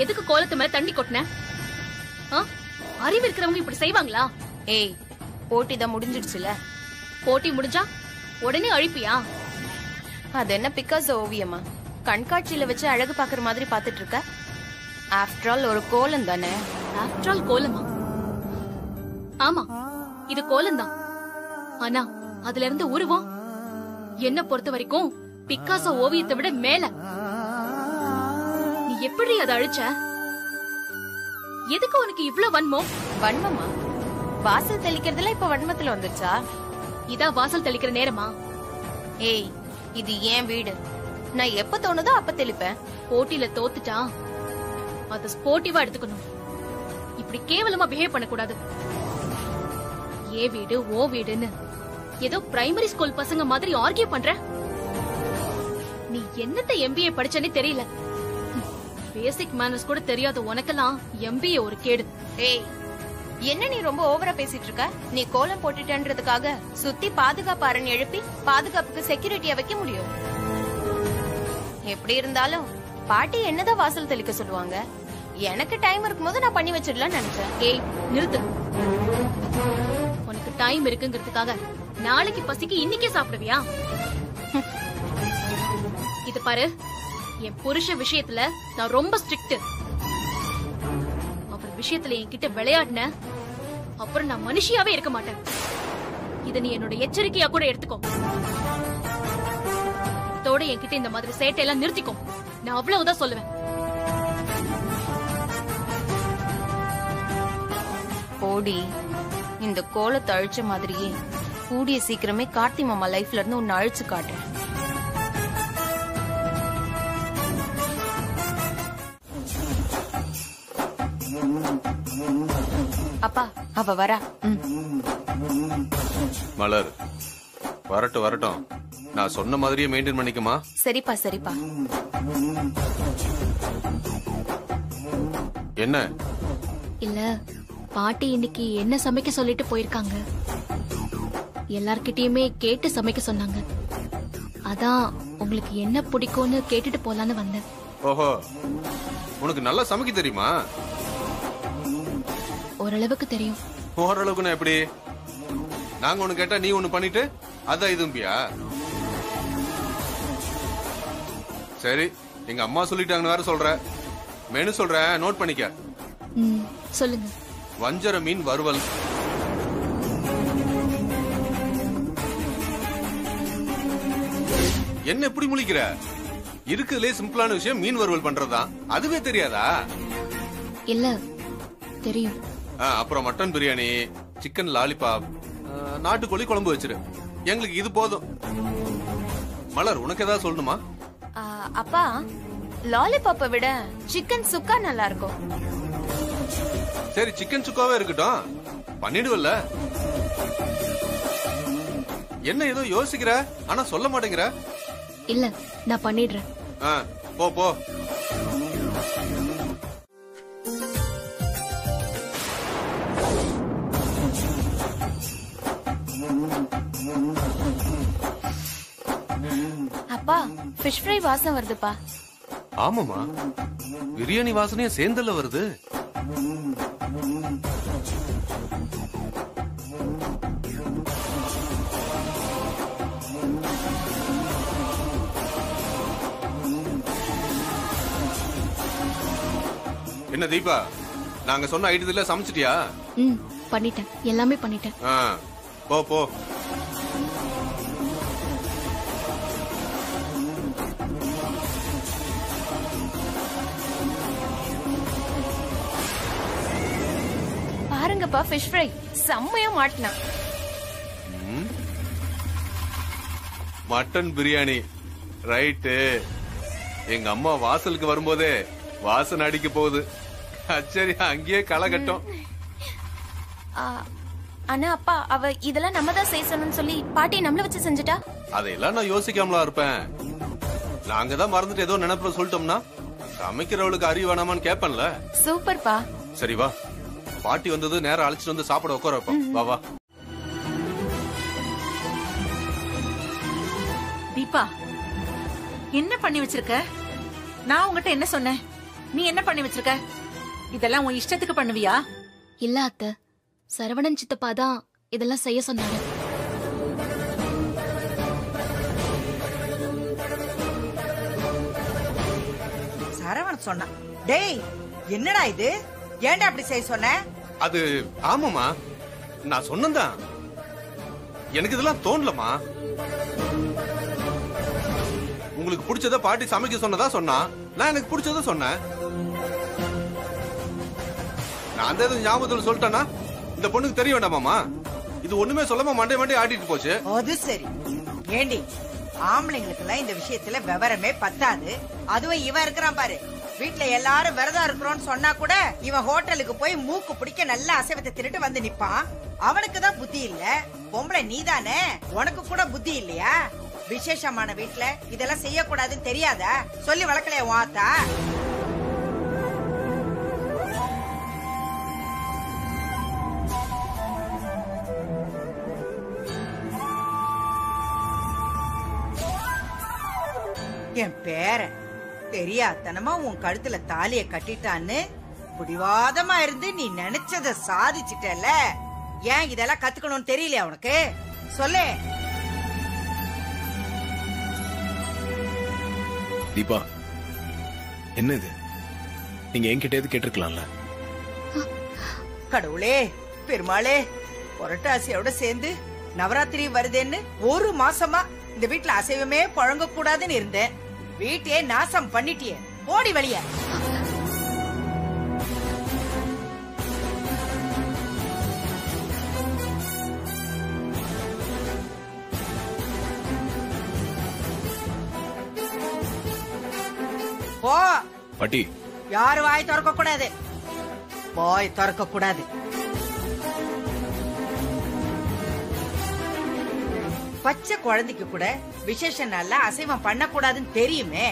எதுக்கு கோலத்து மேல தண்ணி கொட்டின? அறிவு இருக்கிறவங்க இப்படி செய்வாங்களா? ஏய், போட்டி தான் முடிஞ்சிடுச்சுல. போட்டி முடிஞ்சா உடனே அழிப்பியா? அது என்ன பிக்காசோ ஓவியமா? கண்காட்சியில வச்சு அழகு பாக்குற மாதிரி பாத்துட்டு இருக்க? ஆஃப்டர் ஆல் ஒரு கோலம் தானே. ஆஃப்டர் ஆல் கோலமா? ஆமா, இது கோலம் தான். ஆனா அதுல இருந்து உருவம் என்ன பொறுத்த வரைக்கும் பிக்காசோ ஓவியத்தை விட மேல. நீ எப்படி அதை அழிச்ச? எதுக்கு உனக்கு இவ்ளோ வன்மம்? வன்மமா? வாசல் தெளிக்கிறதுல இப்ப வன்மத்துல வந்துருச்சா? இதான் வாசல் தெளிக்கிற நேரமா? ஏய், இது ஏன் வீடு. நான் எப்ப தோணுதோ அப்ப தெளிப்பேன். போட்டியில தோத்துட்டா அத ஸ்போர்ட்டிவா எடுத்துக்கணும். இப்படி கேவலமா பிஹேவ் பண்ணக்கூடாது. ஏ வீடு ஓ வீடுன்னு ஏதோ பிரைமரி ஸ்கூல் பசங்க மாதிரி ஆர்கியூ பண்ற. நீ என்னத்த எம்பிஏ படிச்சனே தெரியல. பேசிக் மேனர்ஸ் கூட தெரியாத உனக்கெல்லாம் எம்பிஏ ஒரு கேடு. ஏய், என்ன நீ ரொம்ப ஓவரா பேசிட்டு இருக்க? நீ கோலம் போட்டுட்டன்றதுக்காக சுத்தி பாதுகாப்பு அரண் எழுப்பி பாதுகாப்புக்கு செக்யூரிட்டியா வைக்க முடியும்? எப்படி இருந்தாலும் பாட்டி என்னதான் வாசல் தெளிக்க சொல்லுவாங்க. எனக்கு டைம் இருக்கும்போது நான் பண்ணி வச்சிடலாம்னு நினைச்சேன். ஏய், நிறுத்து. உனக்கு டைம் இருக்குங்கிறதுக்காக நாளைக்கு பசிக்கு இன்னைக்கே சாப்பிடுவியா? இது பாரு, என் புருஷ விஷயத்துல நான் ரொம்ப ஸ்ட்ரிக்ட். அவர் விஷயத்துல என்கிட்ட விளையாடின அப்புறம் நான் மனுஷியாவே இருக்க மாட்டேன். இத நீ என்னோட எச்சரிக்கையா கூட எடுத்துக்கோ. இதோட என்கிட்ட இந்த மாதிரி சேட்டையெல்லாம் நிறுத்திக்கோ. நான் அவ்வளவுதான் சொல்லுவேன். போடி, இந்த கோலத்தை அழிச்ச மாதிரியே கூடிய சீக்கிரமே கார்த்தி மாமா லைஃப்ல இருந்து உன்னை அழிச்சு காட்டுறேன். அப்பா, அவ வரா. மலர், வரட்டும் வரட்டும். நான் சொன்ன மாதிரியே மெயின்டைன் பண்ணிக்குமா? சரிப்பா சரிப்பா. என்ன? இல்ல, பாட்டி இன்னைக்கு என்ன சமைக்க சொல்லிட்டு போயிருக்காங்க. எல்லார்கிட்டயுமே கேட்டு சமைக்க சொன்னாங்க. அதான் உங்களுக்கு என்ன பிடிக்கும்னு கேட்டுட்டு போலான்னு வந்தேன். ஓஹோ, உனக்கு நல்லா சமைக்க தெரியுமா? ஓரளவுக்கு தெரியும். ஓரளவுக்குன்னா எப்படி? நாங்க ஒண்ணு கேட்டா நீ ஒண்ணு பண்ணிட்டு அதான் இதும்பியா? சரி, எங்க அம்மா சொல்லிட்டாங்கன்னு வேற சொல்ற. மெனு சொல்றேன், நோட் பண்ணிக்க. சொல்லுங்க. வஞ்சர மீன் வறுவல். என்ன எப்படி முழிக்கிற? இருக்குதுலே சிம்பிளான விஷயம் மீன் வறுவல் பண்றதுதான். அதுவே தெரியாதா? இல்ல, தெரியும். அப்புறம் மட்டன் பிரியாணி, சிக்கன் லாலிபாப், நாட்டுக்கோழி குழம்பு வச்சிரு. எங்களுக்கு இது போதும். மலர், உனக்கு ஏதாவது சொல்லணுமா? அப்பா, லாலிபாப்பை விட சிக்கன் சுக்கா நல்லா இருக்கும். சரி, சிக்கன் சுக்காவே இருக்கட்டும். பண்ணிடுவல்ல? என்ன ஏதோ யோசிக்கிற ஆனா சொல்ல மாட்டேங்கிற? இல்ல, நான் பண்ணிடுறேன். போ போ. அப்பா, ஃபிஷ் ஃப்ரை வாசம் வருதுப்பா. ஆமாமா, பிரியாணி வாசனையும் சேர்ந்தல்ல வருது. என்ன தீபா, நாங்க சொன்ன ஐட்டத்துல சமைச்சிட்டியா? பண்ணிட்டேன், எல்லாமே பண்ணிட்டேன். போ போ. பாருங்கப்பா, ஃபிஷ் ஃப்ரை செம்மையா மாட்டினா. Mutton biryani right. எங்க அம்மா வாசலுக்கு வரும்போதே வாசனை அடிக்க போகுது. சரி, அங்கேயே களை கட்டும். ஆனா அப்பா, அவ இதெல்லாம் நம்ம தான் செய்யணும்னு சொல்லி பாட்டி நம்மள வச்சு செஞ்சுட்டா. அதையெல்லாம் நான் யோசிக்காமலா இருப்பேன். நாங்க தான் மறந்துட்டு ஏதோ நினைப்புல சொல்லிட்டோம்னா சமைக்கிறவளுக்கு அறிவு வேணாமான்னு கேப்பன்ல. சூப்பர்ப்பா. சரி வா, பாட்டி வந்தது நேரம் அழைச்சிட்டு வந்து சாப்பிட உட்கார வைப்போம். வா வா. தீபா, என்ன பண்ணி வச்சிருக்க? நான் உங்ககிட்ட என்ன சொன்னேன்? நீ என்ன பண்ணி வச்சிருக்க? இதெல்லாம் உன் இஷ்டத்துக்கு பண்ணுவியா? இல்ல அத்தை, சரவணன் சித்தப்பா தான் இதெல்லாம் செய்ய சொன்னாங்க. சரவணன் சொன்னா? டேய், என்னடா இது? ஏன்டா அப்படி செய்ய சொன்ன? அது ஆமாமா, நான் சொன்னதான். எனக்கு இதெல்லாம் தோணலமா. உங்களுக்கு பிடிச்சத பாட்டி சமைக்க சொன்னதா சொன்னா, நான் எனக்கு பிடிச்சத சொன்னேன். நான் அந்த ஞாபகத்துல சொல்லிட்டேன்னா இந்த பொண்ணுக்கு தெரிய வேண்டாமாமா? இது ஒண்ணுமே சொல்லாம மண்டே மண்டே ஆடிட்டு போச்சு. அது சரி. ஏண்டி, ஆம்பளைங்களுக்கு எல்லாம் இந்த விஷயத்துல விவரமே பத்தாது. அதுவும் இவன் இருக்கிறான் பாரு, வீட்டுல எல்லாரும் விரதம் இருக்கிறோம்னு சொன்னா கூட இவன் ஹோட்டலுக்கு போய் மூக்கு பிடிக்க நல்ல அசைவத்தை திருட்டு வந்து நிப்பான். அவனுக்கு தான் புத்தி இல்ல. பொம்பளை நீதானே, உனக்கு கூட புத்தி இல்லையா? விசேஷமான வீட்டுல இதெல்லாம் செய்யக்கூடாதுன்னு தெரியாதா? சொல்லி வளர்க்கலையா வாத்தா? என் பேரன் தெரியாதனமா உன் கழுத்துல தாலிய கட்டிட்டான்னு புடிவாதமா இருந்து நீ நினைச்சத சாதிச்சிட்டல. ஏன் இதெல்லாம் கத்துக்கணும்னு தெரியலையா உனக்கு? சொல்லு. தீபா, என்னது? நீங்க என்கிட்ட எது கேட்டிருக்கலாம்ல? கடவுளே, பெருமாளே, புரட்டாசியோட சேர்ந்து நவராத்திரி வருதுன்னு ஒரு மாசமா இந்த வீட்டுல அசைவமே புழங்க கூடாதுன்னு இருந்தேன். வீட்டையே நாசம் பண்ணிட்டியே, ஓடி வழிய. போ. பாட்டி, யாரு வாய் திறக்க கூடாது. வாய் திறக்க கூடாது. பச்சை குழந்தைக்கு கூட விசேஷ நாள்ல அசைவம் பண்ண கூடாதுன்னு தெரியுமே.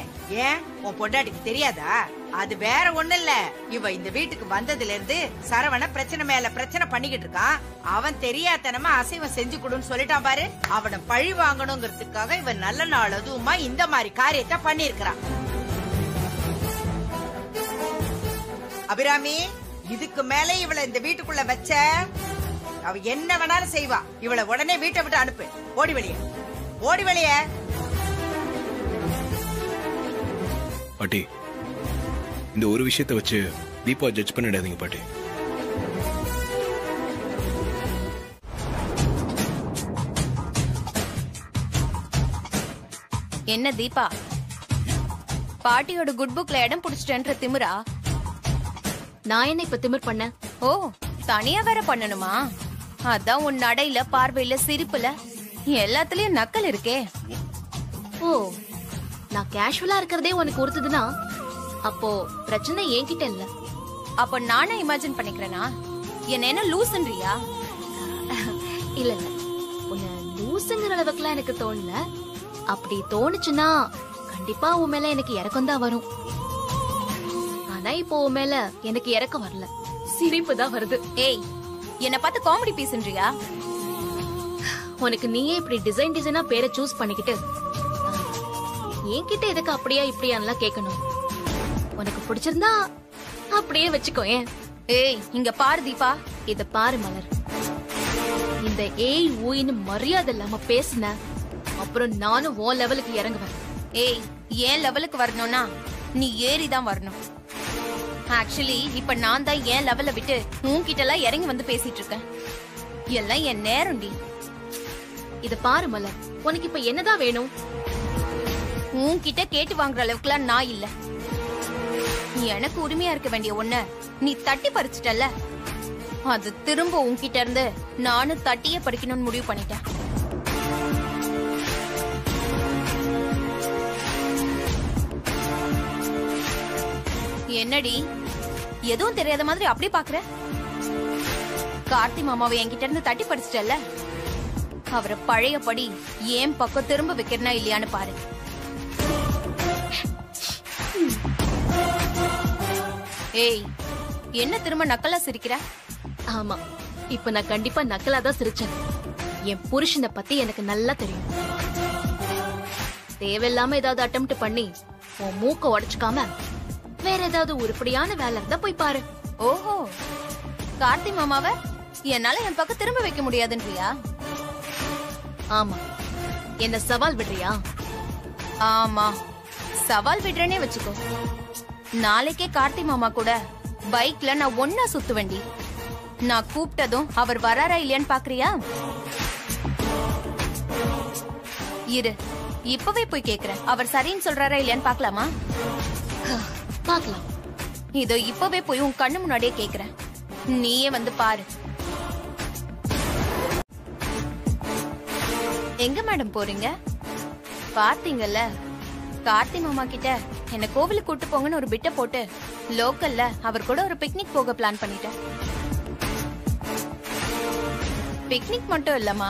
ஏன் உன் பொண்டாட்டிக்கு தெரியாதா? அது வேற ஒண்ணு இல்ல, இவ இந்த வீட்டுக்கு வந்ததுல இருந்து சரவண பிரச்சனை மேல பிரச்சனை பண்ணிக்கிட்டு இருக்கான். அவன் தெரியாதனமா அசைவம் செஞ்சு கொடுன்னு சொல்லிட்டான் பாரு. அவனை பழி வாங்கணுங்கிறதுக்காக இவன் நல்ல நாள் அதுவுமா இந்த மாதிரி காரியத்தை பண்ணிருக்கான். அபிராமி, இதுக்கு மேல இவளை இந்த வீட்டுக்குள்ள வச்ச அவ என்ன வேணாலும் செய்வா. இவளை உடனே வீட்டை விட்டு அனுப்பு. ஓடி வெளிய, ஓடி வெளிய. பாட்டி, இந்த ஒரு விஷயத்தை வச்சு தீபா ஜட்ஜ் பண்ணிடாதீங்க பாட்டி. என்ன தீபா, பாட்டியோட குட் புக்ல இடம் புடிச்சிட்டேன்ற திமிரா? நான் என்ன இப்ப திமிர் பண்ண? ஓ, தனியா வேற பண்ணணுமா? அதான் உன் நடையில, பார்வையில, சிரிப்புல எல்லாத்துலயும் நக்கல் இருக்கே. ஓ, நான் கேஷுவலா இருக்கிறதே உனக்கு உறுத்துதுன்னா அப்போ பிரச்சனை என்கிட்ட இல்ல. அப்ப நானே இமேஜின் பண்ணிக்கிறேனா? என்ன லூசுன்றியா? இல்ல இல்ல, உன்னை லூசுங்கிற அளவுக்குலாம் எனக்கு தோணல. அப்படி தோணுச்சுன்னா கண்டிப்பா உன் மேல எனக்கு இறக்கம் தான் வரும். ஆனா இப்போ உன் மேல எனக்கு இறக்கம் வரல, சிரிப்பு தான் வருது. ஏய், என்ன பார்த்து காமெடி பீஸ்ன்றியா? உனக்கு நீயே இப்படி டிசைன் டிசைனா பேரை சூஸ் பண்ணிக்கிட்டு என்கிட்ட எதுக்கு அப்படியா இப்படியான்லாம் கேட்கணும்? உனக்கு பிடிச்சிருந்தா அப்படியே வச்சுக்கோ. ஏன்? ஏய், இங்க பாரு தீபா. இத பாரு மலர், இந்த ஏய் ஊயின்னு மரியாதை இல்லாம பேசுன அப்புறம் நானும் உன் லெவலுக்கு இறங்குவேன். ஏய், ஏன் லெவலுக்கு வரணும்னா நீ ஏறிதான் வரணும். ஆக்சுவலி இப்ப நான் தான் என் லெவல விட்டு உன்கிட்ட எல்லாம் இறங்கி வந்து பேசிட்டு இருக்கேன். எல்லாம் என் நேரம்டி. இத பாரு மலர், உனக்கு இப்ப என்னதான் வேணும்? உன்கிட்ட கேட்டு வாங்குற அளவுக்குலாம் நான் இல்ல. எனக்கு உரிமையா இருக்க வேண்டிய ஒண்ண நீ தட்டி பறிச்சிட்டல, அது திரும்ப உன்கிட்ட இருந்து நானும் தட்டியே பறிக்கணும்னு முடிவு பண்ணிட்டேன். என்னடி எதுவும் தெரியாத மாதிரி அப்படி பாக்குற? கார்த்தி மாமாவை என்கிட்ட இருந்து தட்டி படிச்சிட்டல, அவரை பழையபடி ஏன் பக்கம் திரும்ப வைக்கிறனா இல்லையான்னு பாரு. ஏய், என்ன திரும்ப நக்கலா சிரிக்கிற? ஆமா, இப்ப நான் கண்டிப்பா நக்கலா தான் சிரிச்சேன். என் புருஷனை பத்தி எனக்கு நல்லா தெரியும். தேவையில்லாம ஏதாவது அட்டெம்ப்ட் பண்ணி உன் மூக்க உடைச்சுக்காம வேற ஏதாவது உருப்படியான வேலை இருந்தா போய் பாரு. ஓஹோ, கார்த்தி மாமாவ என்னால என் பக்கம் திரும்ப வைக்க முடியாதுன்றியா? ஆமா, என்ன சவால் விடுறியா? ஆமா, சவால் விடுறேனே வச்சுக்கோ. நாளைக்கே கார்த்தி மாமா கூட பைக்ல நான் ஒன்னா சுத்துவேண்டி. நான் கூப்பிட்டதும் அவர் வராரா இல்லையான்னு பாக்குறியா? இரு, இப்பவே போய் கேக்குறேன். அவர் சரின்னு சொல்றாரா இல்லையான்னு பாக்கலாமா? பாக்கலாம். இதோ இப்பவே போய் உன் கண்ணு முன்னாடியே கேக்குறேன். நீயே வந்து பாரு. எங்க மேடம் போறீங்க? பாத்தீங்கல்ல, கார்த்தி மாமா கிட்ட என்ன கோவிலுக்கு கூட்டு போங்கன்னு ஒரு பிட்ட போட்டு லோக்கல்ல அவர் கூட ஒரு பிக்னிக் போக பிளான் பண்ணிட்டேன். பிக்னிக் மட்டும் இல்லம்மா,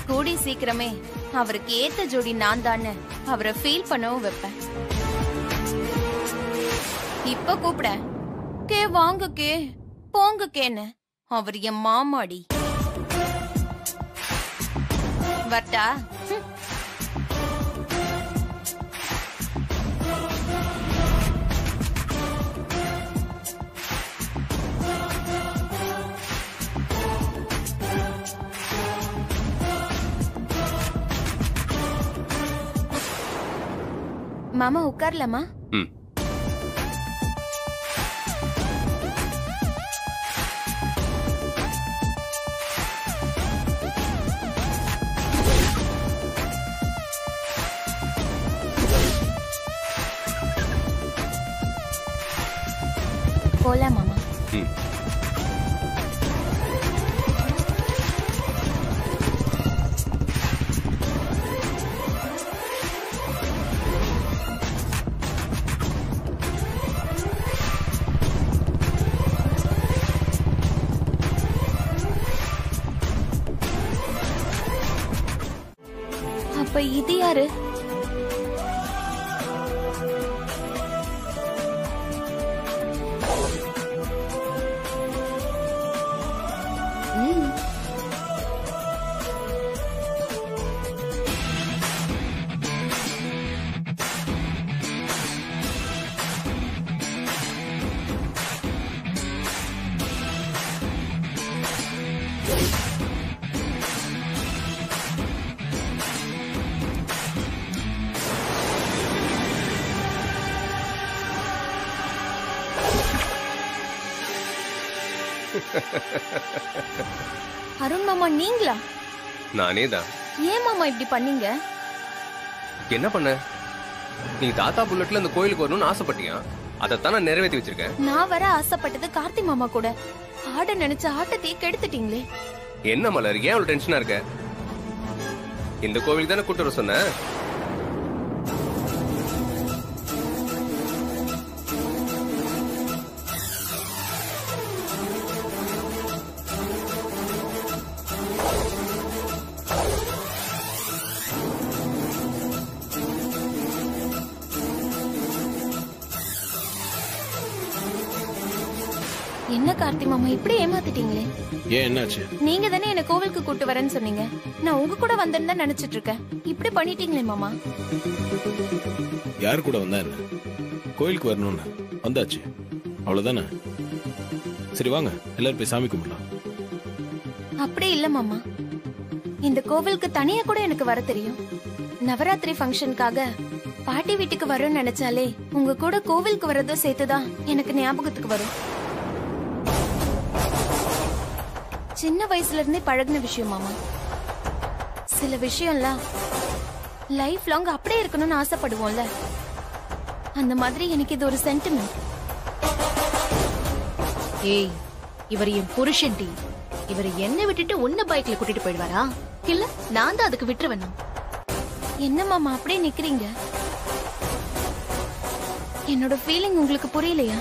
கூடி சீக்கிரமே அவருக்கு ஏத்த ஜோடி நான் தான்னு அவரை ஃபீல் பண்ணவும் வைப்பேன். இப்ப கூப்பிட கே வாங்க கே போங்க கேன்னு அவர் என் மாமாடி. வட்டா? மாமா உட்கார்லாமா? போலாம் மாமா. அப்ப இது யாரு? அருண் மாமா நீங்களா? நானே தான். ஏன் மாமா இப்படி பண்ணீங்க? என்ன பண்ண? நீ தாத்தா புல்லட்ல இந்த கோயிலுக்கு வரணும்னு ஆசைப்பட்டியா? அதைத்தான் நான் நிறைவேற்றி வச்சிருக்கேன். நான் வர ஆசைப்பட்டது கார்த்தி மாமா கூட. ஆட நினைச்ச ஆட்டத்தையே கெடுத்துட்டீங்களே. என்ன மலர், ஏன் அவ்வளவு டென்ஷனா இருக்க? இந்த கோவிலுக்கு தானே கூட்டு வர சொன்ன. என்ன கார்த்தி மாமா இப்படி ஏமாத்திட்டீங்களே? ஏன் என்னாச்சு? நீங்க தானே என்ன கோவிலுக்கு கூட்டு வரேன்னு சொன்னீங்க. நான் உங்க கூட வந்தேன்னு தான் நினைச்சிட்டு இருக்கேன். இப்படி பண்ணிட்டீங்களே மாமா. யாரு கூட வந்தா என்ன? கோயிலுக்கு வரணும்னு வந்தாச்சு, அவ்வளவுதானே. சரி வாங்க, எல்லாரும் போய் சாமி கும்பிடலாம். அப்படி இல்ல மாமா, இந்த கோவிலுக்கு தனியா கூட எனக்கு வர தெரியும். நவராத்திரி ஃபங்க்ஷனுக்காக பாட்டி வீட்டுக்கு வரும்னு நினைச்சாலே உங்க கூட கோவிலுக்கு வரதும் சேர்த்துதான் எனக்கு ஞாபகத்துக்கு வரும். சின்ன வயசுல இருந்தே பழகின விஷயம் மாமா. சில விஷயம்லாம் லைஃப் லாங் அப்படியே இருக்கணும்னு ஆசைப்படுவோம்ல, அந்த மாதிரி எனக்கு இது ஒரு சென்டிமெண்ட். ஏய், இவர் என் புருஷன் டி. இவர் என்ன விட்டுட்டு உன்ன பைக்ல கூட்டிட்டு போயிடுவாரா? இல்ல நான் தான் அதுக்கு விட்டுருவேன். என்ன மாமா அப்படியே நிக்கிறீங்க? என்னோட ஃபீலிங் உங்களுக்கு புரியலையா?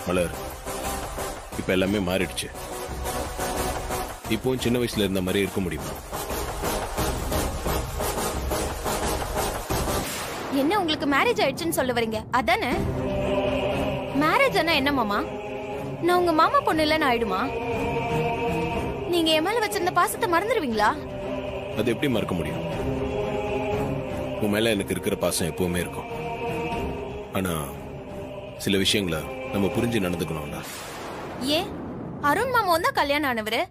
மலர், இப்ப எல்லாமே மாறிடுச்சு. இப்போ சின்ன வயசுல இருந்த மாதிரி இருக்க முடியுமா? என்ன உங்களுக்கு மேரேஜ் ஆயிடுச்சுன்னு சொல்ல வரீங்க அதானே? மேரேஜ் ஆனா என்ன மாமா? நான் உங்க மாமா பொண்ணு இல்லன்னு ஆயிடுமா? நீங்க என் மேல வச்சிருந்த பாசத்தை மறந்துடுவீங்களா? அது எப்படி மறக்க முடியும்? உன் மேல எனக்கு இருக்கிற பாசம் எப்பவுமே இருக்கும். ஆனா சில விஷயங்களை நம்ம புரிஞ்சு நடந்துக்கணும்ல. ஏன் அருண் மாமா தான் கல்யாணம் ஆனவரு?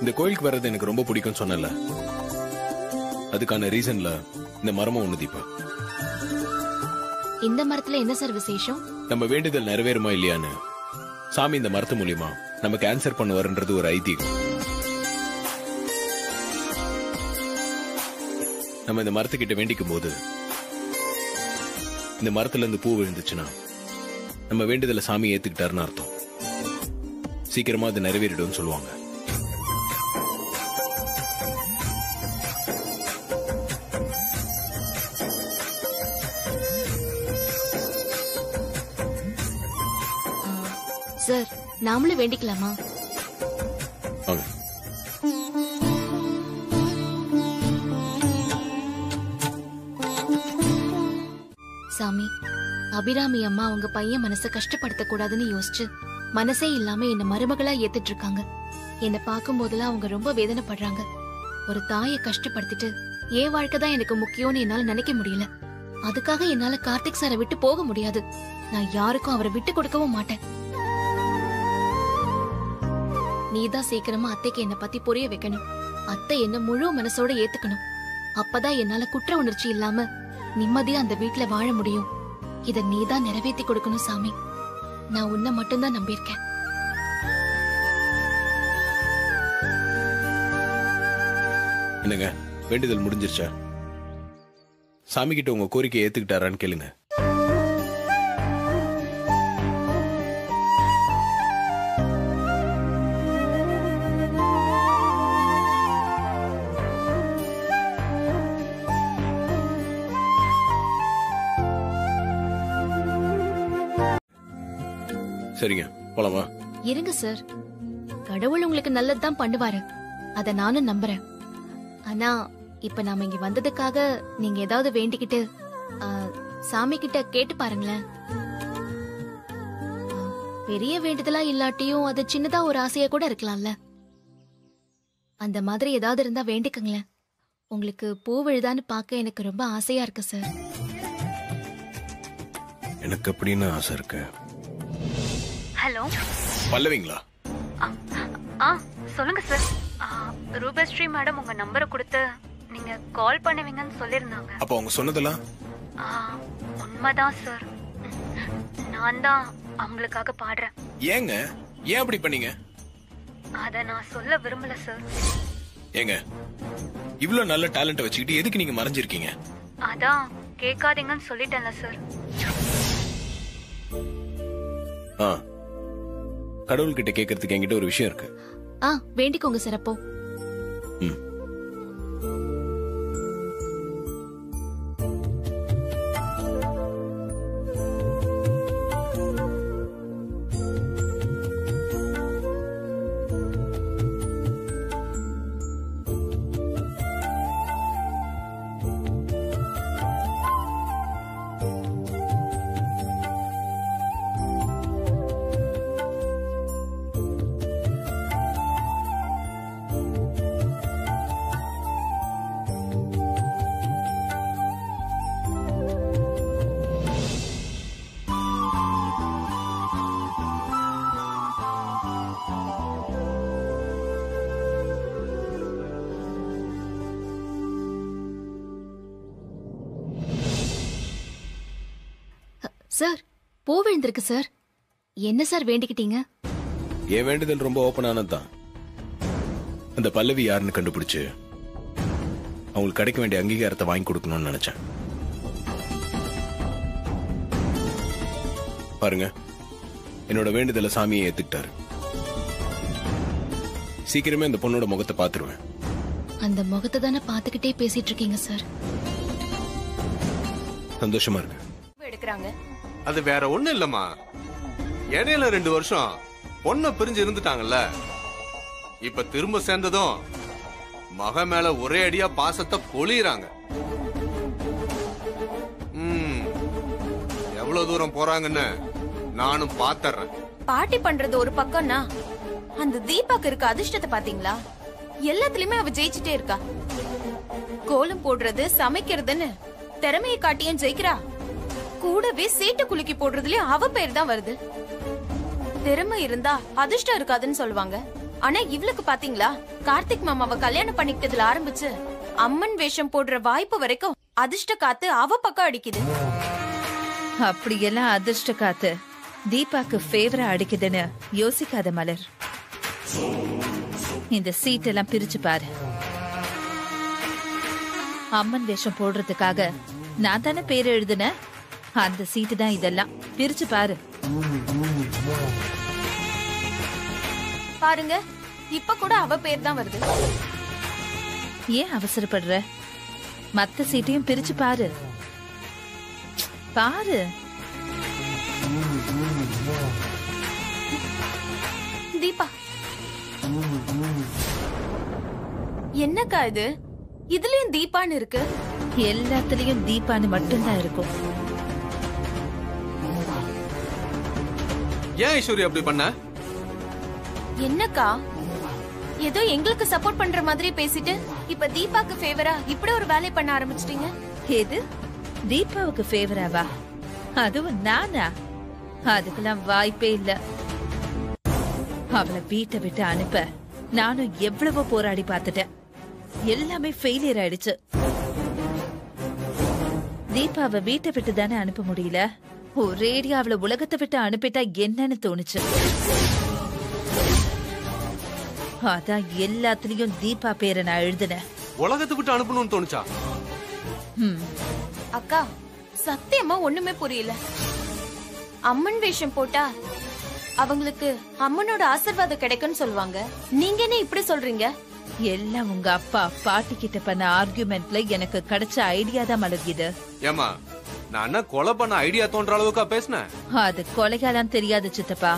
இந்த கோயிலுக்கு வர்றது எனக்கு ரொம்ப பிடிக்கும் சொன்னல, அதுக்கான ரீசன்ல இந்த மரமும் ஒண்ணு தீபா. இந்த மரத்துல என்ன சார் விசேஷம்? நம்ம வேண்டுதல் நிறைவேறுமா இல்லையான்னு சாமி இந்த மரத்து மூலியமா நமக்கு ஆன்சர் பண்ணுவாருன்றது ஒரு ஐதீகம். நம்ம இந்த மரத்துக்கிட்ட வேண்டிக்கும் போது இந்த மரத்துல இருந்து பூ விழுந்துச்சுன்னா நம்ம வேண்டுதல சாமி ஏத்துக்கிட்டாருன்னு அர்த்தம். சீக்கிரமா அது நிறைவேறிடும் சொல்லுவாங்க. சார், நாமளும் வேண்டிக்கலாமா? வாங்க. சாமி, அபிராமி அம்மா அவங்க பையன் மனசை கஷ்டப்படுத்த கூடாதுன்னு யோசிச்சு மனசே இல்லாம என்ன மருமகளா ஏத்துட்டு இருக்காங்க. என்ன பார்க்கும் போதெல்லாம் அவங்க ரொம்ப வேதனைப்படுறாங்க. ஒரு தாயை கஷ்டப்படுத்திட்டு என் வாழ்க்கை தான் எனக்கு முக்கியம்னு என்னால நினைக்க முடியல. அதுக்காக என்னால கார்த்திக் சாரை விட்டு போக முடியாது. நான் யாருக்கும் அவரை விட்டு கொடுக்கவும் மாட்டேன். நீதான் சீக்கிரமா அத்தைக்கு என்ன பத்தி புரிய வைக்கணும். அத்தை என்ன முழு மனசோட ஏத்துக்கணும். அப்பதான் என்னால குற்ற உணர்ச்சி இல்லாம நிம்மதியா அந்த வீட்டுல வாழ முடியும். இத நீதான் நிறைவேற்றி கொடுக்கணும் சாமி. நான் உன்னை மட்டும்தான் நம்பியிருக்கேன். என்னங்க, வேண்டுதல் முடிஞ்சிருச்சா? சாமி கிட்ட உங்க கோரிக்கையை ஏத்துக்கிட்டாரான்னு கேளுங்க. சரிங்க, போலாமா? இருங்க சார், கடவுள் உங்களுக்கு நல்லதுதான் பண்ணுவாரு, அத நானும் நம்புறேன். ஆனா இப்ப நாம இங்க வந்ததுக்காக நீங்க ஏதாவது வேண்டிக்கிட்டு சாமி கிட்ட கேட்டு பாருங்களேன். பெரிய வேண்டுதலா இல்லாட்டியும் அது சின்னதா ஒரு ஆசையா கூட இருக்கலாம்ல. அந்த மாதிரி ஏதாவது இருந்தா வேண்டிக்கங்களேன். உங்களுக்கு பூ விழுதான்னு பார்க்க எனக்கு ரொம்ப ஆசையா இருக்கு சார். எனக்கு அப்படின்னு ஆசை இருக்கு. ஹலோ, பல்லவிங்களா? சொல்லுங்க சார். ரூபஸ்ரீ மேடம் உங்க நம்பரை கொடுத்து நீங்க கால் பண்ணுவீங்கன்னு சொல்லிருந்தாங்க. அப்ப அவங்க சொன்னதெல்லாம் உண்மைதான் சார். நான் தான் அவங்களுக்காக பாடுறேன். ஏங்க, ஏன் அப்படி பண்ணீங்க? அத நான் சொல்ல விரும்பல சார். ஏங்க, இவ்ளோ நல்ல டேலண்ட் வச்சுக்கிட்டு எதுக்கு நீங்க மறைஞ்சிருக்கீங்க? அதான் கேட்காதீங்கன்னு சொல்லிட்டேன்ல சார். கடவுள்கிட்ட கேட்கறதுக்கு என்கிட்ட ஒரு விஷயம் இருக்கு. வேண்டிக்கோங்க சார். அப்போ சார், பூ விழுந்திருக்கு சார். என்ன சார் வேண்டிக்கிட்டீங்க? என் வேண்டுதல் ரொம்ப ஓபன் ஆனதுதான். அந்த பல்லவி யாருன்னு கண்டுபிடிச்சு அவங்களுக்கு கிடைக்க வேண்டிய அங்கீகாரத்தை வாங்கி கொடுக்கணும்னு நினைச்சேன். பாருங்க, என்னோட வேண்டுதலை சாமியை ஏத்துக்கிட்டாரு. சீக்கிரமே அந்த பொண்ணோட முகத்தை பாத்துருவேன். அந்த முகத்தை தானே பாத்துக்கிட்டே பேசிட்டு இருக்கீங்க சார். சந்தோஷமா இருக்கு. எடுக்கறாங்க. அது வேற ஒண்ணு இல்லம்மா, இடையில 2 வருஷம் பொண்ண பிரிஞ்சு இருந்துட்டாங்கல்ல. இப்ப திரும்ப சேர்ந்ததும் மக மேல ஒரே அடியா பாசத்தை பொழியறாங்க. எவ்வளவு தூரம் போறாங்கன்னு நானும் பாத்துறேன். பாட்டி பண்றது ஒரு பக்கம்னா அந்த தீபாக்கு இருக்க அதிர்ஷ்டத்தை பாத்தீங்களா? எல்லாத்துலயுமே அவ ஜெயிச்சுட்டே இருக்கா. கோலம் போடுறது, சமைக்கிறதுன்னு திறமையை காட்டியும் ஜெயிக்கிறா. கூடவே சீட்டு குலுக்கி போடுறதுலயும் அவ பேர் தான் வருது. திறமை இருந்தா அதிர்ஷ்டம் இருக்காதுன்னு சொல்லுவாங்க. ஆனா இவளுக்கு பாத்தீங்களா, கார்த்திக் மாமாவை கல்யாணம் பண்ணிக்கிட்டதுல ஆரம்பிச்சு அம்மன் வேஷம் போடுற வாய்ப்பு வரைக்கும் அதிர்ஷ்ட காத்து அவ பக்கம் அடிக்குது. அப்படியெல்லாம் அதிர்ஷ்ட காத்து தீபாக்கு ஃபேவரா அடிக்குதுன்னு யோசிக்காத மலர். இந்த சீட் எல்லாம் பிரிச்சு பாரு. அம்மன் வேஷம் போடுறதுக்காக நான் தானே பேர் எழுதுன. அந்த சீட்டு தான் இதெல்லாம். பிரிச்சு பாரு. பாருங்க, இப்ப கூட அவ பேர் தான் வருது. ஏன் அவசரப்படுற? மத்த சீட்டையும் பிரிச்சு பாரு. பாரு. தீபா, என்னக்கா இது? இதுலயும் தீபான்னு இருக்கு. எல்லாத்துலயும் தீபான்னு மட்டும்தான் இருக்கும். ஏன் ஐஸ்வர்யா அப்படி பண்ண? என்னக்கா, ஏதோ எங்களுக்கு சப்போர்ட் பண்ற மாதிரி பேசிட்டு இப்ப தீபாக்கு ஃபேவரா இப்படி ஒரு வேலை பண்ண ஆரம்பிச்சிட்டீங்க. எது தீபாவுக்கு ஃபேவராவா? அதுவும் நானா? அதுக்கெல்லாம் வாய்ப்பே இல்ல. அவளை வீட்டை விட்டு அனுப்ப நானும் எவ்வளவோ போராடி பார்த்துட்டேன். எல்லாமே ஃபெயிலியர் ஆயிடுச்சு. தீபாவை வீட்டை விட்டு தானே அனுப்ப முடியல. ஒரேடியா அவளை உலகத்தை விட்டு அனுப்பிட்டா என்னன்னு தோணுச்சு. அதான் எல்லாத்துலயும் தீபா பேரை நான் எழுதினேன். உலகத்தை விட்டு அனுப்பணும்னு தோணுச்சா? அக்கா, சத்தியமா ஒண்ணுமே புரியல. அம்மன் வேஷம் போட்டா அவங்களுக்கு அம்மனோட ஆசீர்வாதம் கிடைக்கும்னு சொல்லுவாங்க. நீங்க என்ன இப்படி சொல்றீங்க? எல்லாம் உங்க அப்பா பாட்டி கிட்ட பண்ண ஆர்குமெண்ட்ல எனக்கு கிடைச்ச ஐடியா தான் மலர்கிது. ஏமா, நான் கொலை பண்ண ஐடியா தோன்ற அளவுக்கா பேசினேன்? அது கொலைகாலாம் தெரியாது சித்தப்பா.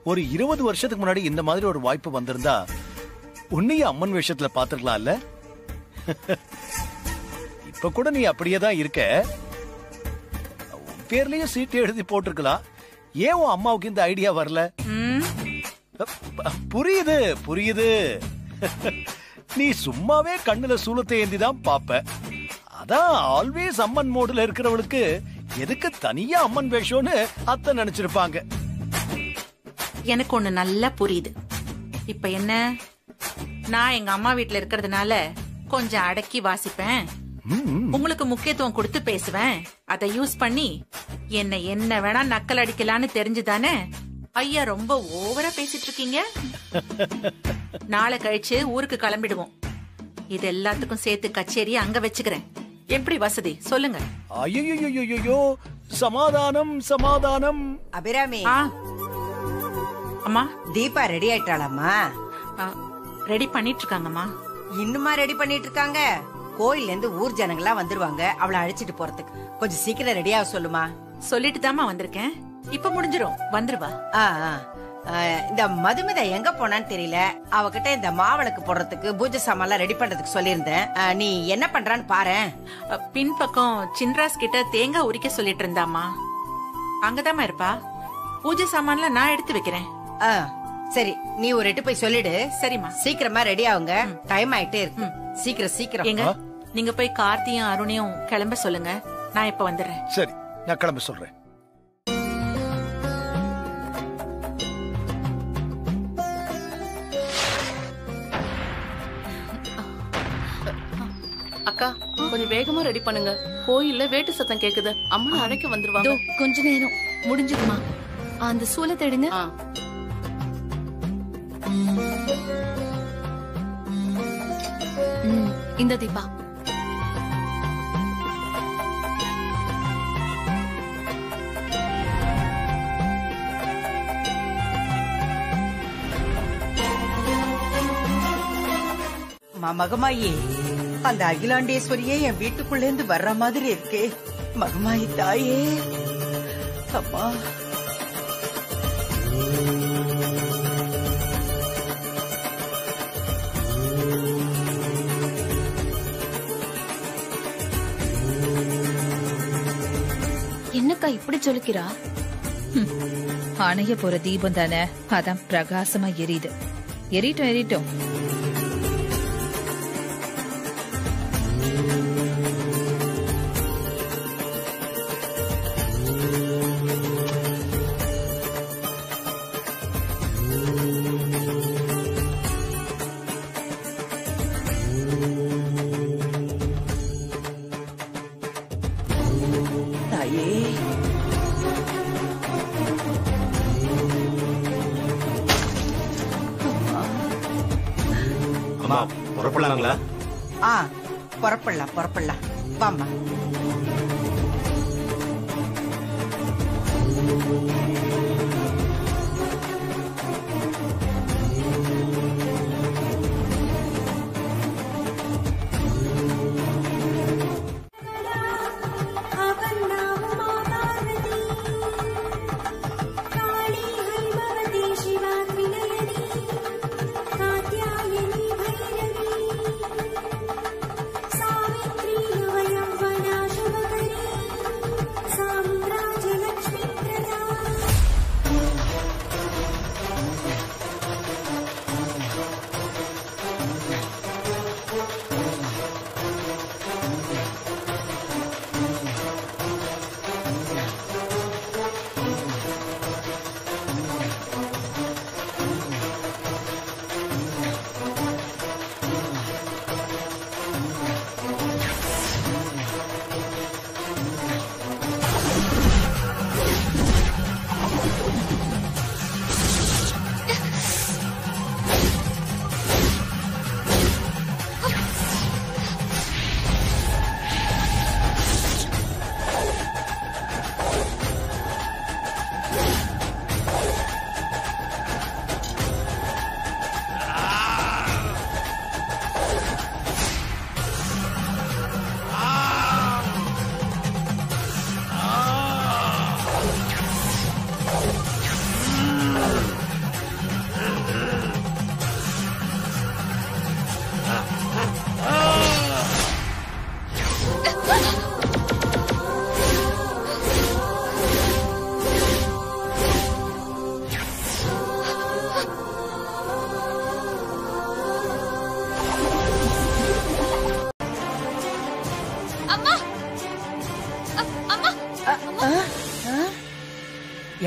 ஒரு 20 வருஷத்துக்கு முன்னாடி இந்த மாதிரி ஒரு வாய்ப்பு வந்திருந்தா உன்னையும் அம்மன் வேஷத்துல பாத்துக்கலாம்ல. இப்ப கூட நீ அப்படியே தான் இருக்க. பேர்லயும் சீட்டு எழுதி போட்டிருக்கலாம். ஏன் உன் அம்மாவுக்கு இந்த ஐடியா வரல? புரியுது புரியுது. நீ சும்மாவே கண்ணுல சூலத்தை ஏந்தி தான் பாப்ப. அதான் ஆல்வேஸ் அம்மன் மோடுல இருக்கிறவளுக்கு எதுக்கு தனியா அம்மன் வேஷம்னு அத்தை நினைச்சிருப்பாங்க. எனக்கு ஒண்ணு நல்லா புரியுது. இப்ப என்ன, நான் எங்க அம்மா வீட்டுல இருக்கிறதுனால கொஞ்சம் அடக்கி வாசிப்பேன், உங்களுக்கு முக்கியத்துவம் கொடுத்து பேசுவேன். அதை யூஸ் பண்ணி என்ன வேணா நக்கல் அடிக்கலான்னு தெரிஞ்சுதானே ஐயா ரொம்ப ஓவரா பேசிட்டு இருக்கீங்க. நாளை கழிச்சு ஊருக்கு கிளம்பிடுவோம். இது எல்லாத்துக்கும் சேர்த்து கச்சேரி அங்க வச்சுக்கிறேன். எப்படி வசதி சொல்லுங்க? ஐயோ, சமாதானம் சமாதானம். அபிராமி, அம்மா, தீபா ரெடி ஆயிட்டாளாமா? ரெடி பண்ணிட்டு இருக்காங்கம்மா. இன்னுமா ரெடி பண்ணிட்டு இருக்காங்க? கோயில்ல இருந்து ஊர் ஜனங்கள்லாம் வந்துருவாங்க அவளை அழைச்சிட்டு போறதுக்கு. கொஞ்சம் சீக்கிரம் ரெடியா சொல்லுமா. சொல்லிட்டு தாமா வந்திருக்கேன். இப்ப முடிஞ்சிரும், வந்துருவா. இந்த மதுமிதா எங்க போனான்னு தெரியல. அவகிட்ட இந்த மாவளுக்கு போடுறதுக்கு பூஜை சாமான் ரெடி பண்றதுக்கு சொல்லியிருந்தேன். நீ என்ன பண்றான்னு பாரு. பின்பக்கம் சின்ராஸ் கிட்ட தேங்காய் உரிக்க சொல்லிட்டு இருந்தாமா. அங்கதாமா இருப்பா. பூஜை சாமான்ல நான் எடுத்து வைக்கிறேன். சரி, நீ ஒரு எட்டு போய் சொல்லிடு. சரிம்மா. சீக்கிரமா ரெடி ஆகுங்க, டைம் ஆயிட்டே இருக்கு. சீக்கிரம் சீக்கிரம். எங்க நீங்க போய் கார்த்தியும் அருணையும் கிளம்ப சொல்லுங்க. நான் இப்ப வந்துடுறேன். சரி, நான் கிளம்ப சொல்றேன். அக்கா கொஞ்சம் வேகமா ரெடி பண்ணுங்க. கோயில்ல வேட்டு சத்தம் கேக்குது. அம்மா அழைக்க வந்துருவாங்க. கொஞ்ச நேரம் முடிஞ்சிருமா? அந்த சூலத்தை எடுங்க. இந்த தீபா மகமாயி, அந்த அகிலாண்டேஸ்வரியே என் வீட்டுக்குள்ள இருந்து வர்ற மாதிரி இருக்கே. மகமாயி தாயே, அப்பா. என்னக்கா இப்படி சொல்லிக்கிறா? அணைய போற தீபம் தானே, அதான் பிரகாசமா எரியுது. எரிட்டும் எரிட்டும். புறப்படலாங்களா? புறப்படலாம். வாமா.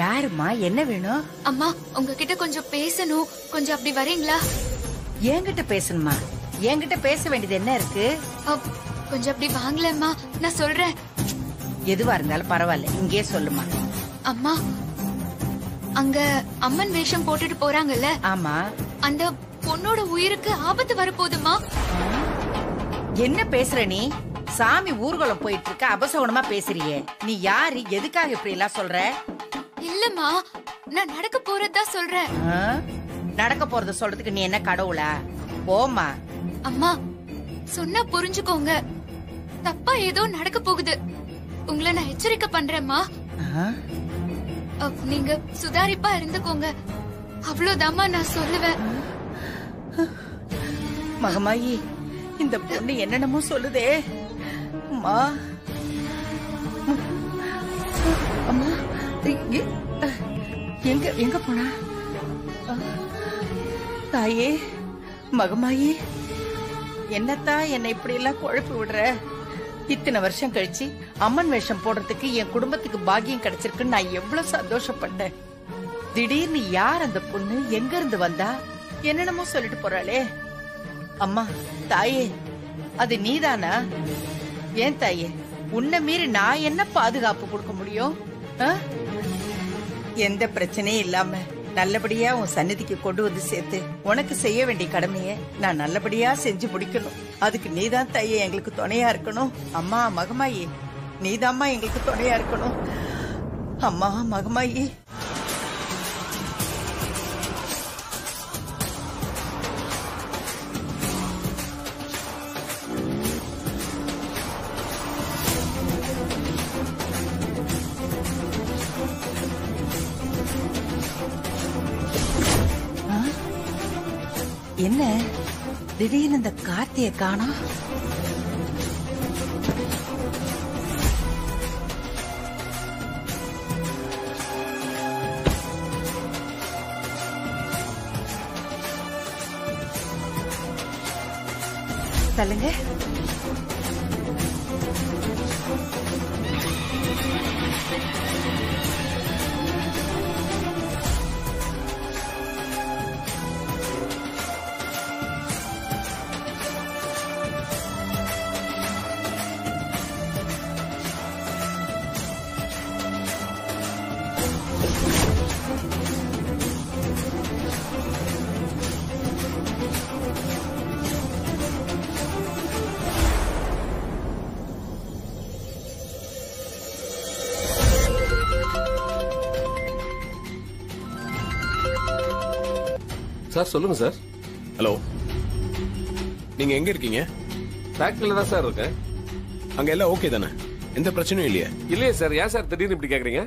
யாருமா, என்ன வேணும்? அம்மா, உங்ககிட்ட கொஞ்சம் பேசணும். கொஞ்சம் அப்படி வரீங்களா? என்கிட்ட பேசணுமா? என்கிட்ட பேச வேண்டியது என்ன இருக்கு? கொஞ்சம் அப்படி வாங்கலம்மா, நான் சொல்றேன். எதுவா இருந்தாலும் பரவாயில்ல, இங்கே சொல்லுமா. அம்மா, அங்க அம்மன் வேஷம் போட்டுட்டு போறாங்கல்ல? ஆமா. அந்த பொண்ணோட உயிருக்கு ஆபத்து வரப்போகுதுமா. என்ன பேசுற நீ? சாமி ஊர்வலம் போயிட்டு இருக்க, அபசகுணமா பேசுறியே. நீ யாரு? எதுக்காக இப்படி எல்லாம் சொல்ற? இல்லம்மா, நான் நடக்க போறதா சொல்றேன். நடக்க போறத சொல்றதுக்கு நீ என்ன கடவுளா? போமா. அம்மா, சொன்னா புரிஞ்சுக்கோங்க. தப்பா ஏதோ நடக்க போகுது. உங்களை நான் எச்சரிக்கை பண்றேம்மா. நீங்க சுதாரிப்பா இருந்துக்கோங்க. அவ்வளவுதாம்மா நான் சொல்லுவேன். மகமாயி, இந்த பொண்ணு என்னென்னமோ சொல்லுதே. அம்மா, அம்மா, எங்க எங்க போனா? தாயே, மகமாயி, என்னத்தா என்னை இப்படி எல்லாம் குழப்பி விடுற? இத்தனை வருஷம் கழிச்சு அம்மன் வேஷம் போடுறதுக்கு என் குடும்பத்துக்கு பாக்கியம் கிடைச்சிருக்குன்னு நான் எவ்வளவு சந்தோஷப்பட்டேன். திடீர்னு யார் அந்த பொண்ணு? எங்க இருந்து வந்தா? என்னென்னமோ சொல்லிட்டு போறாளே. அம்மா, தாயே, அது நீதானா? ஏன் தாயே, உன்னை மீறி நான் என்ன பாதுகாப்பு கொடுக்க முடியும்? எந்த பிரச்சனையும் இல்லாம நல்லபடியா உன் சந்நிதிக்கு கொண்டு வந்து சேர்த்து உனக்கு செய்ய வேண்டிய கடமையை நான் நல்லபடியா செஞ்சு முடிக்கணும். அதுக்கு நீதான் தாயே எங்களுக்கு துணையா இருக்கணும். அம்மா மகமாயி, நீதாம்மா எங்களுக்கு துணையா இருக்கணும். அம்மா மகமாயி. என்ன திடீர்னு இந்த கார்த்திய காணோம்? சொல்லுங்க. சார் சொல்லுங்க சார். ஹலோ, நீங்க எங்க இருக்கீங்க? ஃபேக்டரியில தான் சார் இருக்கேன். அங்க எல்லாம் ஓகே தானே? எந்த பிரச்சனையும் இல்லையா? இல்லையே சார். ஏன் சார் திடீர்னு இப்படி கேக்குறீங்க?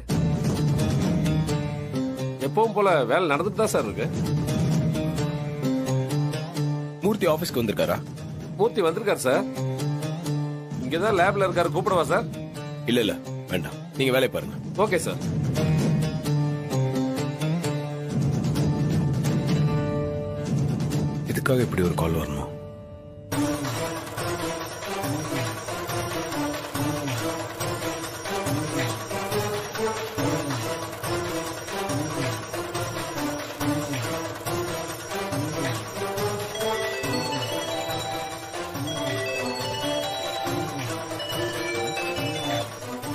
எப்பவும் போல வேலை நடந்துட்டு தான் சார் இருக்கு. மூர்த்தி ஆபீஸ்க்கு வந்திருக்காரா? மூர்த்தி வந்திருக்காரு சார். இங்கதான் லேப்ல இருக்காரு. கூப்பிடவா சார்? இல்ல இல்ல வேண்டாம், நீங்க வேலையை பாருங்க. Okay sir. இதுக்காக இப்படி ஒரு கால் வரணும்?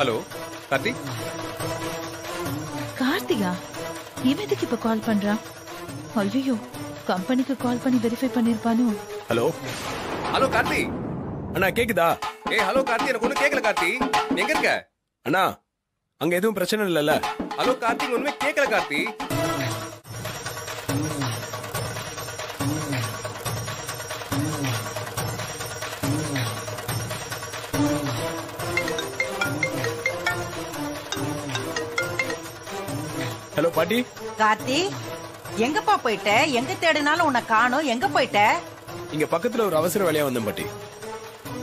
ஹலோ கார்த்தி. கார்த்திகா இவன் எதுக்கு இப்ப கால் பண்றான்? ஐயோ, கம்பெனிக்கு கால் பண்ணி வெரிஃபை பண்ணிருப்பானோ? Hello hello Karthi. அண்ணா கேக்குதா? ஏய் ஹலோ கார்த்தி, எனக்கு ஒண்ணும் கேட்கல கார்த்தி. நீ எங்க இருக்க? அண்ணா அங்க எதுவும் பிரச்சனை இல்லல்ல? ஹலோ கார்த்தி, ஒண்ணுமே கேட்கல கார்த்தி. ஹலோ பாட்டி. கார்த்தி, எங்கப்பா போயிட்ட? எங்க தேடினாலும் உன்னை காணோம். எங்க போயிட்ட? இங்க பக்கத்துல ஒரு அவசர வேலையா வந்தேன் பாட்டி.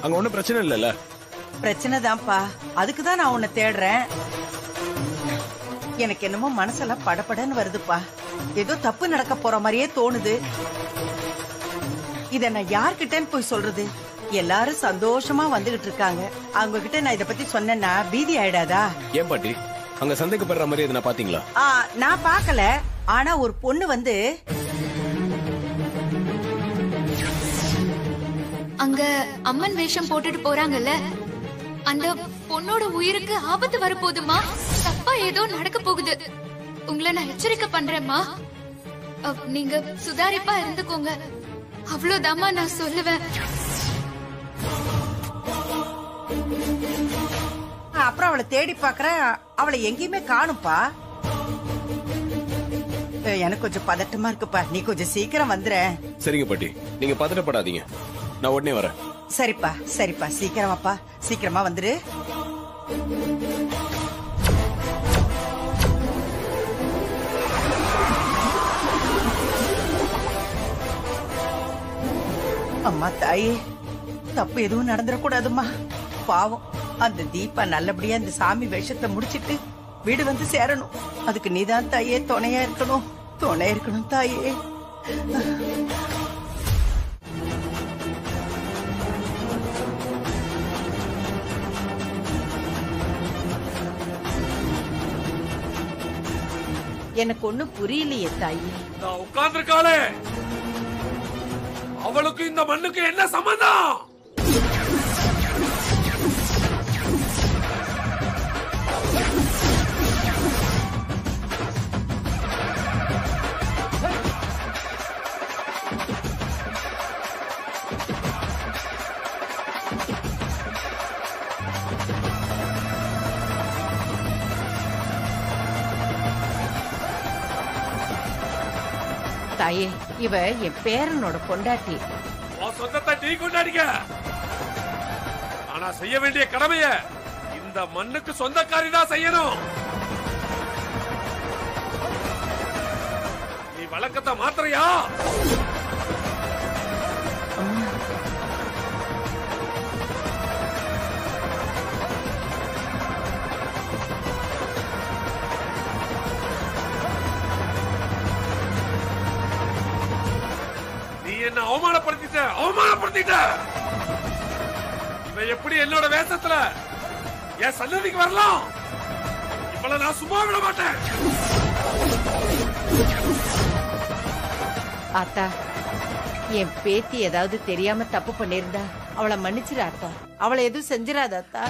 அங்க ஒண்ணும் பிரச்சனை இல்லல்ல? பிரச்சனை தான்ப்பா, அதுக்குதான் நான் உன்னை தேடுறேன். எனக்கு என்னமோ மனசெல்லாம் படபடன்னு வருதுப்பா. ஏதோ தப்பு நடக்க போற மாதிரியே தோணுது. இத நான் யார்கிட்டன்னு போய் சொல்றது? எல்லாரும் சந்தோஷமா வந்துகிட்டு இருக்காங்க. அவங்க கிட்ட நான் இத பத்தி சொன்னேன்னா பீதி ஆயிடாதா? ஏன் பாட்டி, அங்க சந்தேகப்படுற மாதிரி எதுனா பாத்தீங்களா? நான் பாக்கல. ஆனா ஒரு பொண்ணு வந்து அங்க அம்மன் வேஷம் போட்டுட்டு போறாங்கல்ல, அந்த பொண்ணோட உயிருக்கு ஆபத்து வரப்போகுதுமா. தப்பா ஏதோ நடக்க போகுது. உங்களை நான் எச்சரிக்கை பண்றேம்மா. நீங்க சுதாரிப்பா இருந்துக்கோங்க. அவ்வளவுதாம்மா நான் சொல்லுவேன். அப்புறம் அவளை தேடி பாக்குற, அவளை எங்கேயுமே காணும்பா. எனக்கு கொஞ்சம் பதட்டமா இருக்குப்பா. நீ கொஞ்சம் சீக்கிரம் வந்துற. சரிங்க பாட்டி, நீங்க பதட்டப்படாதீங்க, நான் உடனே வரேன். சரிப்பா சரிப்பா, சீக்கிரமாப்பா, சீக்கிரமா வந்துரு. அம்மா தாயே, தப்பு எதுவும் நடந்துடக்கூடாதும்மா. பாவம், அந்த தீபா நல்லபடியா அந்த சாமி வேஷத்தை முடிச்சிட்டு வீடு வந்து சேரணும். அதுக்கு நீதான் தாயே துணையா இருக்கணும். துணை இருக்கணும் தாயே. எனக்கு ஒண்ணும் புரியலையே தாயே. நான் உட்கார்ந்திருக்காளே, அவளுக்கு இந்த மண்ணுக்கு என்ன சம்பந்தம்? தாயே, இவ என் பேரனோட பொண்டாட்டி. சொந்தத்தை நீ கொண்டாடிக்க, ஆனா செய்ய வேண்டிய கடமைய இந்த மண்ணுக்கு சொந்தக்காரி தான் செய்யணும். நீ வழக்கத்தை மாத்திரையா? என்ன அவமானப்படுத்திட்ட. இவன் எப்படி என்னோட வேஷத்துல என் சன்னதிக்கு வரலாம்? இவளை நான் சும்மா விட மாட்டேன். ஆத்தா, என் பேத்தி ஏதாவது தெரியாம தப்பு பண்ணிருந்தா அவளை மன்னிச்சிரு ஆத்தா. அவளை எதுவும் செஞ்சிடாத ஆத்தா.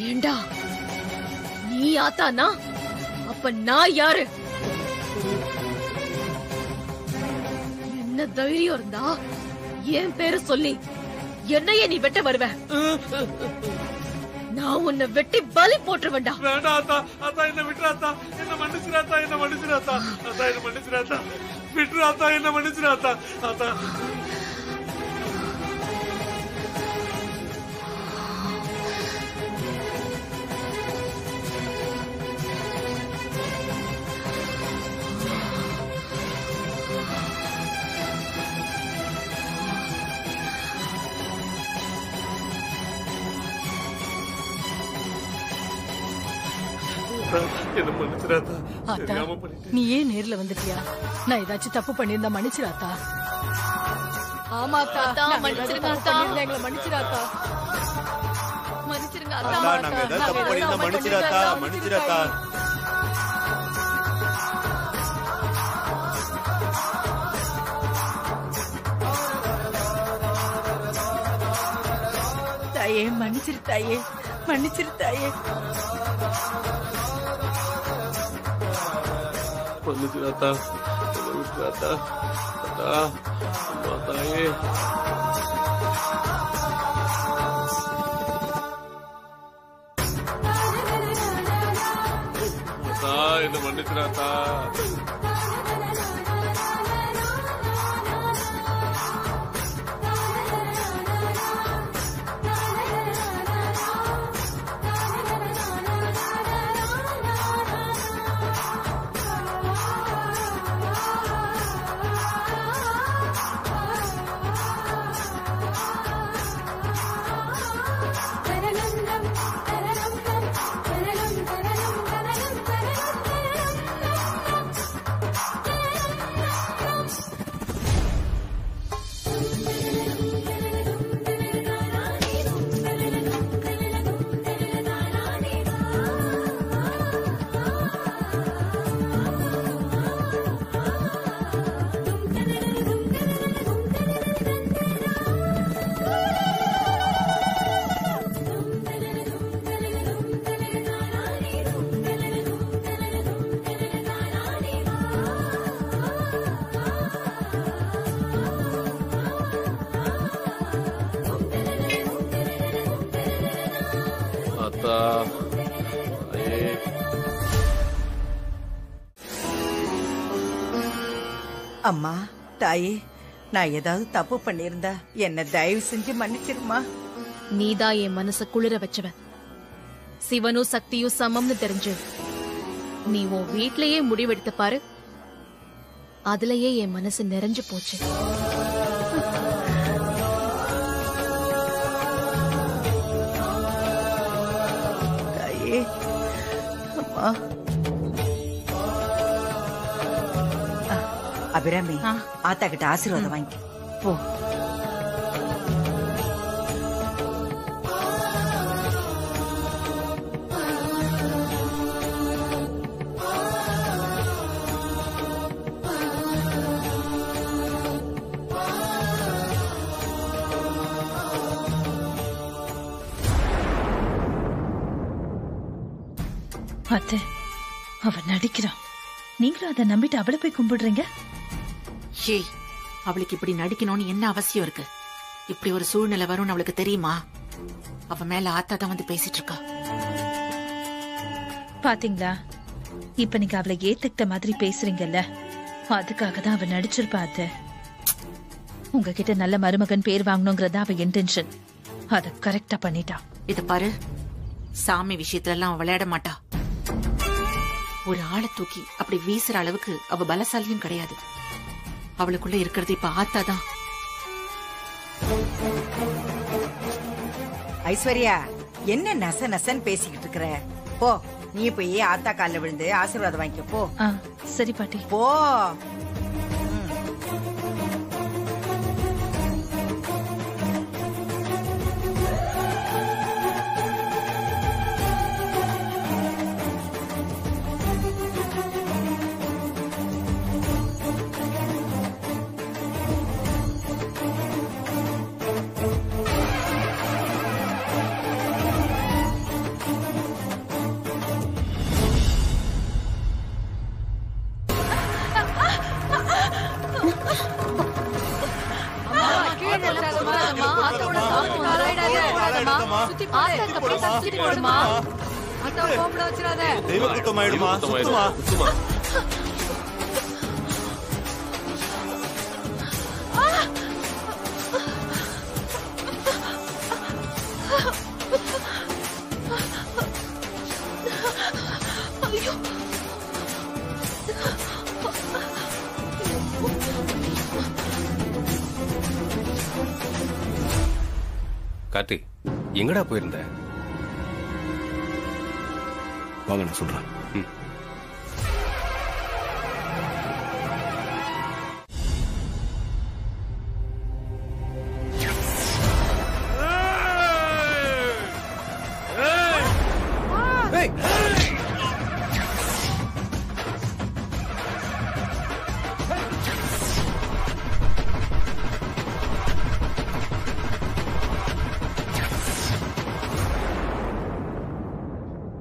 ஏண்டா, நீ ஆத்தானா? அப்ப நான் யாரு? என்ன தைரியம் இருந்தா என் பேரு சொல்லி என்னையே நீ வெட்ட வருவ? நான் உன்னை வெட்டி பலி போட்டுருவேன்டா. வேண்டாம் ஆத்தா, ஆத்தா என்ன விட்டுறாத்தா, என்ன மன்னிச்சிராத்தா, என்ன மன்னிச்சிராத்தா, ஆத்தா என்ன மன்னிச்சிராத்தா, விட்டுறாத்தா, என்ன மன்னிச்சிராத்தா, ஆத்தா. நீ ஏன் நேர்ல வந்துட்டியா? நான் ஏதாச்சும் தப்பு பண்ணிருந்தா மன்னிச்சிராத்தா. ஆமாத்தா, மன்னிச்சிருங்க ஆத்தா, எங்களை மன்னிச்சிராத்தா, மன்னிச்சிருங்க ஆத்தா. நாங்க ஏதாவது தப்பு பண்ணிருந்தா மன்னிச்சிராத்தா, மன்னிச்சிராத்தா. தாயே, மன்னிச்சிரு தாயே, மன்னிச்சிரு தாயே. மன்னிச்சிராத்தா, விட்டுறாத்தா, அம்மா தாயே. என்ன மன்னிச்சிராத்தா. அம்மா தாயே, நான் ஏதாவது தப்பு பண்ணிருந்தா என்ன தயவு செஞ்சு மன்னிச்சிருமா. நீதான் என் மனச குளிர வச்சவ. சிவனும் சக்தியும் சமம்னு தெரிஞ்சு நீ உன் வீட்லயே முடிவெடுத்து பாரு, அதுலயே என் மனசு நிறைஞ்சு போச்சு. தாயே, அம்மா. அபிராமி, ஆத்தா கிட்ட ஆசீர்வாதம் வாங்கி போ. அத்தை, அவ நடிக்கிறான். நீங்களும் அதை நம்பிட்டு அவளை போய் கும்பிடுறீங்க. ஏய், அவளுக்கு இப்படி நடிக்கணும்னு என்ன அவசியம் இருக்கு? இப்படி ஒரு சூழ்நிலை வரும்னு அவளுக்கு தெரியுமா? அவ மேல ஆத்தா தான் வந்து பேசிட்டு இருக்கா. பாத்தீங்களா, இப்ப நீங்க அவளை ஏத்துக்கிட்ட மாதிரி பேசுறீங்கல்ல, அதுக்காக தான் அவ நடிச்சிருப்பா. அத்தை, உங்ககிட்ட நல்ல மருமகன் பேர் வாங்கணுங்கிறதா அவ இன்டென்ஷன். அத கரெக்டா பண்ணிட்டா. இத பாரு, சாமி விஷயத்துல எல்லாம் விளையாட மாட்டா. ஒரு ஆளை தூக்கி அப்படி வீசுற அளவுக்கு அவ பலசாலியும் கிடையாது. அவளுக்குள்ள இருக்கிறது இப்ப ஆத்தா தான். ஐஸ்வர்யா, என்ன நச நசன்னு பேசிக்கிட்டு இருக்கிற? போ, நீ போய் ஆத்தா கால்ல விழுந்து ஆசீர்வாதம் வாங்கிக்க போ. சரி பாட்டி, போ. கார்த்தி, எங்கடா போயிருந்த? வாங்க, நான் சொல்றேன்.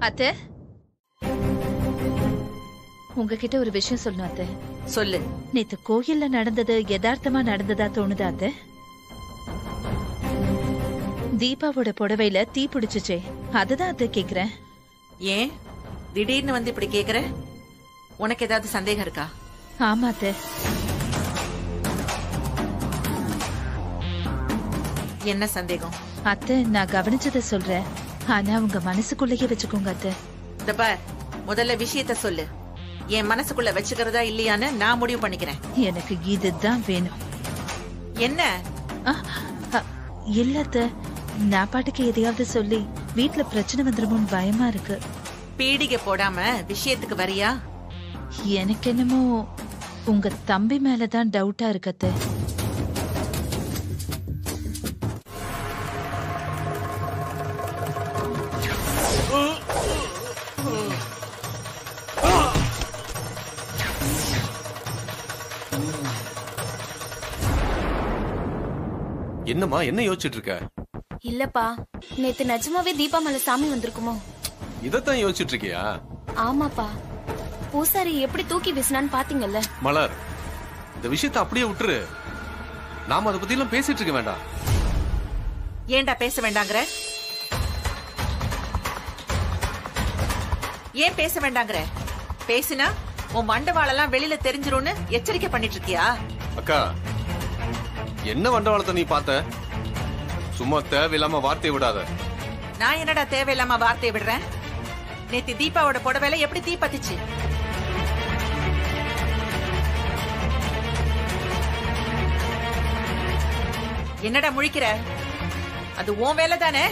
அத்தை, உங்ககிட்ட ஒரு விஷயம் சொல்லணும். அத்தை, சொல்லு. நேத்து கோயில்ல நடந்தது யதார்த்தமா நடந்ததா தோணுதா அத்தை? தீபாவோட புடவையில தீ பிடிச்சுச்சே, அதுதான் அத்தை கேக்குறேன். ஏன் திடீர்னு வந்து இப்படி கேக்குற? உனக்கு ஏதாவது சந்தேகம் இருக்கா? ஆமா அத்தை. என்ன சந்தேகம்? அத்தை, நான் கவனிச்சதை சொல்றேன், ஆனா உங்க மனசுக்குள்ளேயே வச்சுக்கோங்க அத்தை. இந்த பார், முதல்ல விஷயத்த சொல்லு. என் மனசுக்குள்ள வச்சுக்கிறதா இல்லையான்னு நான் முடிவு பண்ணிக்கிறேன். எனக்கு இதுதான் வேணும். என்ன? இல்ல அத்தை, நான் பாட்டுக்கு எதையாவது சொல்லி வீட்டுல பிரச்சனை வந்துருமோன்னு பயமா இருக்கு. பீடிகை போடாம விஷயத்துக்கு வரியா? எனக்கு என்னமோ உங்க தம்பி மேலதான் டவுட்டா இருக்கு அத்தை. என்னம்மா, என்ன யோசிச்சுட்டு இருக்க? இல்லப்பா, நேத்து நிஜமாவே தீபா மேல சாமி வந்திருக்குமோ? இதத்தான் யோசிச்சுட்டு இருக்கியா? ஆமாப்பா, பூசாரி எப்படி தூக்கி வீசினான்னு பாத்தீங்கல்ல? மலர், இந்த விஷயத்தை அப்படியே விட்டுரு. நாம அதை பத்தி எல்லாம் பேசிட்டு இருக்க வேண்டாம். ஏன்டா பேச வேண்டாங்கிற? ஏன் பேச வேண்டாங்கிற? பேசினா உன் மண்டவாளெல்லாம் வெளியில தெரிஞ்சிரும்னு எச்சரிக்கை பண்ணிட்டு இருக்கியா? அக்கா, என்ன வண்டவாளத்தை நீ பார்த்த? சும்மா தேவையில்லாம வார்த்தையை விடாத. நான் என்னடா தேவையில்லாம வார்த்தையை விடுறேன்? நேத்து தீபாவோட புடவைல எப்படி தீ பத்திச்சு? என்னடா முழிக்கிற? அது உன் வேலை தானே?